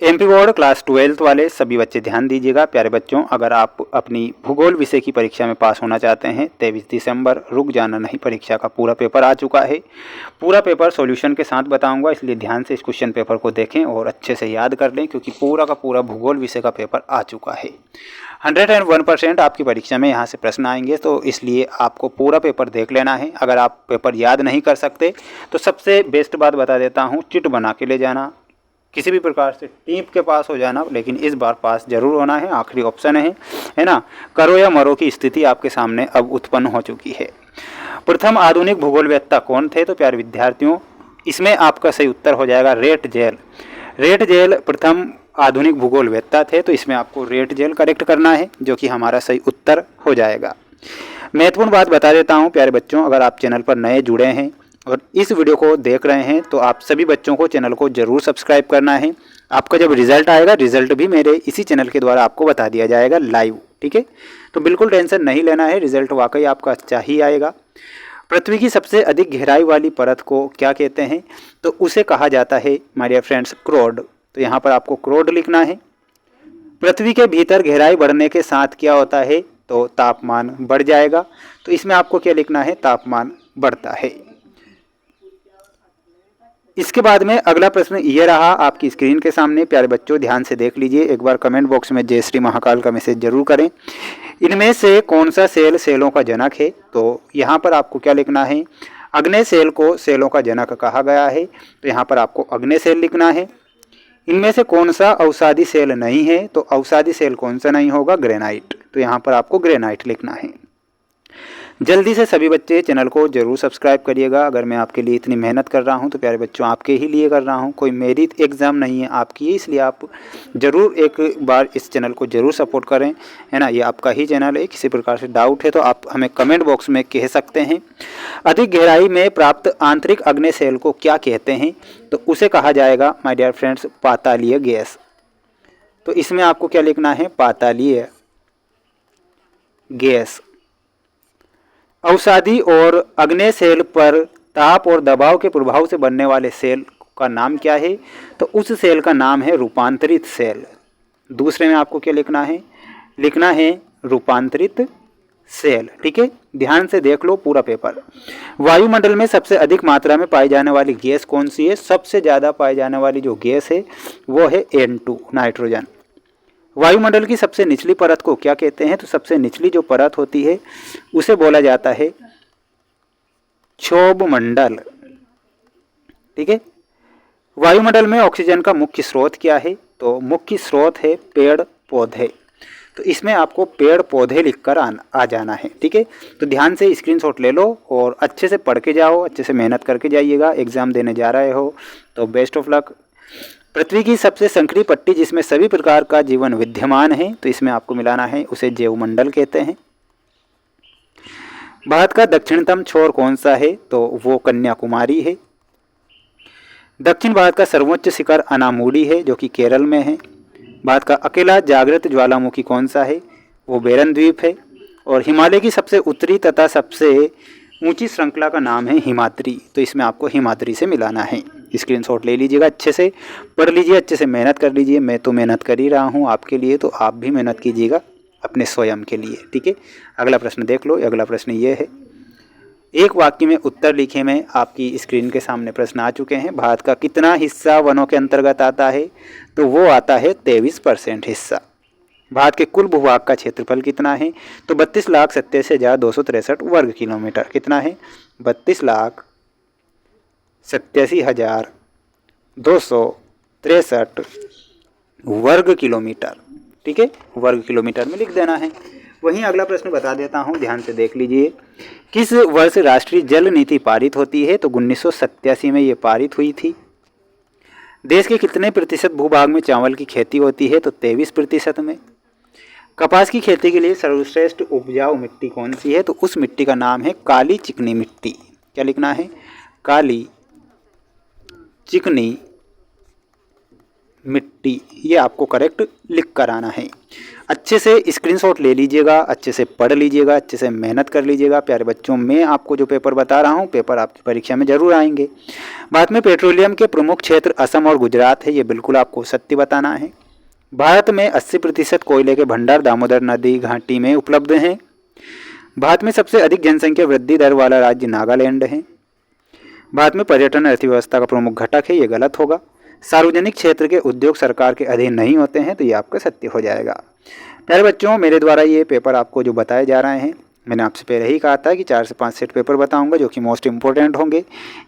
MP board class 12th वाले सभी बच्चे ध्यान दीजिएगा। प्यारे बच्चों, अगर आप अपनी भूगोल विषय की परीक्षा में पास होना चाहते हैं, 23 दिसंबर रुक जाना नहीं, परीक्षा का पूरा पेपर आ चुका है। पूरा पेपर सॉल्यूशन के साथ बताऊंगा, इसलिए ध्यान से इस क्वेश्चन पेपर को देखें और अच्छे से याद कर लें, क्योंकि पूरा का पूरा भूगोल विषय का पेपर आ चुका है। 101% आपकी परीक्षा में यहाँ से प्रश्न आएंगे, तो इसलिए आपको पूरा पेपर देख लेना है। अगर आप पेपर याद नहीं कर सकते तो सबसे बेस्ट बात बता देता हूँ, चिट बना के ले जाना, किसी भी प्रकार से टीप के पास हो जाना, लेकिन इस बार पास जरूर होना है, आखिरी ऑप्शन है ना। करो या मरो की स्थिति आपके सामने अब उत्पन्न हो चुकी है। प्रथम आधुनिक भूगोलवेत्ता कौन थे? तो प्यारे विद्यार्थियों, इसमें आपका सही उत्तर हो जाएगा रेट जेल। रेट जेल प्रथम आधुनिक भूगोलवेत्ता थे, तो इसमें आपको रेट जेल करेक्ट करना है, जो कि हमारा सही उत्तर हो जाएगा। महत्वपूर्ण बात बता देता हूँ प्यारे बच्चों, अगर आप चैनल पर नए जुड़े हैं और इस वीडियो को देख रहे हैं, तो आप सभी बच्चों को चैनल को जरूर सब्सक्राइब करना है। आपका जब रिजल्ट आएगा, रिजल्ट भी मेरे इसी चैनल के द्वारा आपको बता दिया जाएगा लाइव, ठीक है। तो बिल्कुल टेंशन नहीं लेना है, रिजल्ट वाकई आपका अच्छा ही आएगा। पृथ्वी की सबसे अधिक गहराई वाली परत को क्या कहते हैं? तो उसे कहा जाता है माय डियर फ्रेंड्स क्रोड। तो यहाँ पर आपको क्रोड लिखना है। पृथ्वी के भीतर गहराई बढ़ने के साथ क्या होता है? तो तापमान बढ़ जाएगा। तो इसमें आपको क्या लिखना है? तापमान बढ़ता है। इसके बाद में अगला प्रश्न ये रहा आपकी स्क्रीन के सामने। प्यारे बच्चों, ध्यान से देख लीजिए, एक बार कमेंट बॉक्स में जय श्री महाकाल का मैसेज जरूर करें। इनमें से कौन सा सेल सेलों का जनक है? तो यहाँ पर आपको क्या लिखना है? अग्नि सेल को सेलों का जनक कहा गया है, तो यहाँ पर आपको अग्नि सेल लिखना है। इनमें से कौन सा अवसादी सेल नहीं है? तो अवसादी सेल कौन सा नहीं होगा? ग्रेनाइट। तो यहाँ पर आपको ग्रेनाइट लिखना है। जल्दी से सभी बच्चे चैनल को जरूर सब्सक्राइब करिएगा। अगर मैं आपके लिए इतनी मेहनत कर रहा हूं तो प्यारे बच्चों आपके ही लिए कर रहा हूं, कोई मेरी एग्ज़ाम नहीं है, आपकी है, इसलिए आप ज़रूर एक बार इस चैनल को ज़रूर सपोर्ट करें, है ना। ये आपका ही चैनल है, किसी प्रकार से डाउट है तो आप हमें कमेंट बॉक्स में कह सकते हैं। अधिक गहराई में प्राप्त आंतरिक अग्नि सेल को क्या कहते हैं? तो उसे कहा जाएगा माय डियर फ्रेंड्स पातालीय गैस। तो इसमें आपको क्या लिखना है? पातालीय गैस। अवसादी और अग्नि सेल पर ताप और दबाव के प्रभाव से बनने वाले सेल का नाम क्या है? तो उस सेल का नाम है रूपांतरित सेल। दूसरे में आपको क्या लिखना है? लिखना है रूपांतरित सेल, ठीक है। ध्यान से देख लो पूरा पेपर। वायुमंडल में सबसे अधिक मात्रा में पाई जाने वाली गैस कौन सी है? सबसे ज़्यादा पाई जाने वाली जो गैस है वो है N2, नाइट्रोजन। वायुमंडल की सबसे निचली परत को क्या कहते हैं? तो सबसे निचली जो परत होती है उसे बोला जाता है क्षोभ मंडल, ठीक है। वायुमंडल में ऑक्सीजन का मुख्य स्रोत क्या है? तो मुख्य स्रोत है पेड़ पौधे। तो इसमें आपको पेड़ पौधे लिखकर आ जाना है, ठीक है। तो ध्यान से स्क्रीनशॉट ले लो और अच्छे से पढ़ के जाओ, अच्छे से मेहनत करके जाइएगा। एग्जाम देने जा रहे हो तो बेस्ट ऑफ लक। पृथ्वी की सबसे संकरी पट्टी जिसमें सभी प्रकार का जीवन विद्यमान है, तो इसमें आपको मिलाना है, उसे जैवमंडल कहते हैं। भारत का दक्षिणतम छोर कौन सा है? तो वो कन्याकुमारी है। दक्षिण भारत का सर्वोच्च शिखर अनामुडी है, जो कि केरल में है। भारत का अकेला जागृत ज्वालामुखी कौन सा है? वो बेरन द्वीप है। और हिमालय की सबसे उत्तरी तथा सबसे ऊंची श्रृंखला का नाम है हिमाद्री। तो इसमें आपको हिमाद्री से मिलाना है। स्क्रीनशॉट ले लीजिएगा, अच्छे से पढ़ लीजिए, अच्छे से मेहनत कर लीजिए। मैं तो मेहनत कर ही रहा हूँ आपके लिए, तो आप भी मेहनत कीजिएगा अपने स्वयं के लिए, ठीक है। अगला प्रश्न देख लो। अगला प्रश्न ये है, एक वाक्य में उत्तर लिखे में आपकी स्क्रीन के सामने प्रश्न आ चुके हैं। भारत का कितना हिस्सा वनों के अंतर्गत आता है? तो वो आता है 23% हिस्सा। भारत के कुल भूभाग का क्षेत्रफल कितना है? तो 32,87,263 वर्ग किलोमीटर। कितना है? 32,87,263 वर्ग किलोमीटर, ठीक है। वर्ग किलोमीटर में लिख देना है। वहीं अगला प्रश्न बता देता हूं, ध्यान से देख लीजिए। किस वर्ष राष्ट्रीय जल नीति पारित होती है? तो 1987 में ये पारित हुई थी। देश के कितने प्रतिशत भूभाग में चावल की खेती होती है? तो 23% में। कपास की खेती के लिए सर्वश्रेष्ठ उपजाऊ मिट्टी कौन सी है? तो उस मिट्टी का नाम है काली चिकनी मिट्टी। क्या लिखना है? काली चिकनी मिट्टी। ये आपको करेक्ट लिख कर आना है। अच्छे से स्क्रीनशॉट ले लीजिएगा, अच्छे से पढ़ लीजिएगा, अच्छे से मेहनत कर लीजिएगा प्यारे बच्चों। मैं आपको जो पेपर बता रहा हूँ, पेपर आपकी परीक्षा में जरूर आएंगे। भारत में पेट्रोलियम के प्रमुख क्षेत्र असम और गुजरात है, ये बिल्कुल आपको सत्य बताना है। भारत में 80% कोयले के भंडार दामोदर नदी घाटी में उपलब्ध हैं। भारत में सबसे अधिक जनसंख्या वृद्धि दर वाला राज्य नागालैंड है। भारत में पर्यटन अर्थव्यवस्था का प्रमुख घटक है, ये गलत होगा। सार्वजनिक क्षेत्र के उद्योग सरकार के अधीन नहीं होते हैं, तो ये आपका सत्य हो जाएगा। प्यारे बच्चों, मेरे द्वारा ये पेपर आपको जो बताए जा रहे हैं, मैंने आपसे पहले ही कहा था कि 4 से 5 सेट पेपर बताऊंगा जो कि मोस्ट इम्पोर्टेंट होंगे।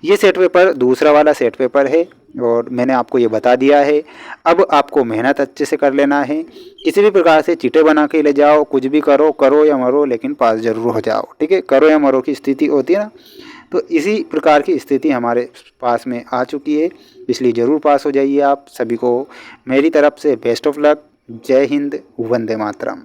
ये सेट पेपर दूसरा वाला सेट पेपर है और मैंने आपको ये बता दिया है। अब आपको मेहनत अच्छे से कर लेना है। किसी भी प्रकार से चीटें बना के ले जाओ, कुछ भी करो, करो या मरो, लेकिन पास जरूर हो जाओ। ठीक है, करो या मरो की स्थिति होती है ना, तो इसी प्रकार की स्थिति हमारे पास में आ चुकी है, इसलिए ज़रूर पास हो जाइए आप। सभी को मेरी तरफ से बेस्ट ऑफ लक। जय हिंद, वंदे मातरम।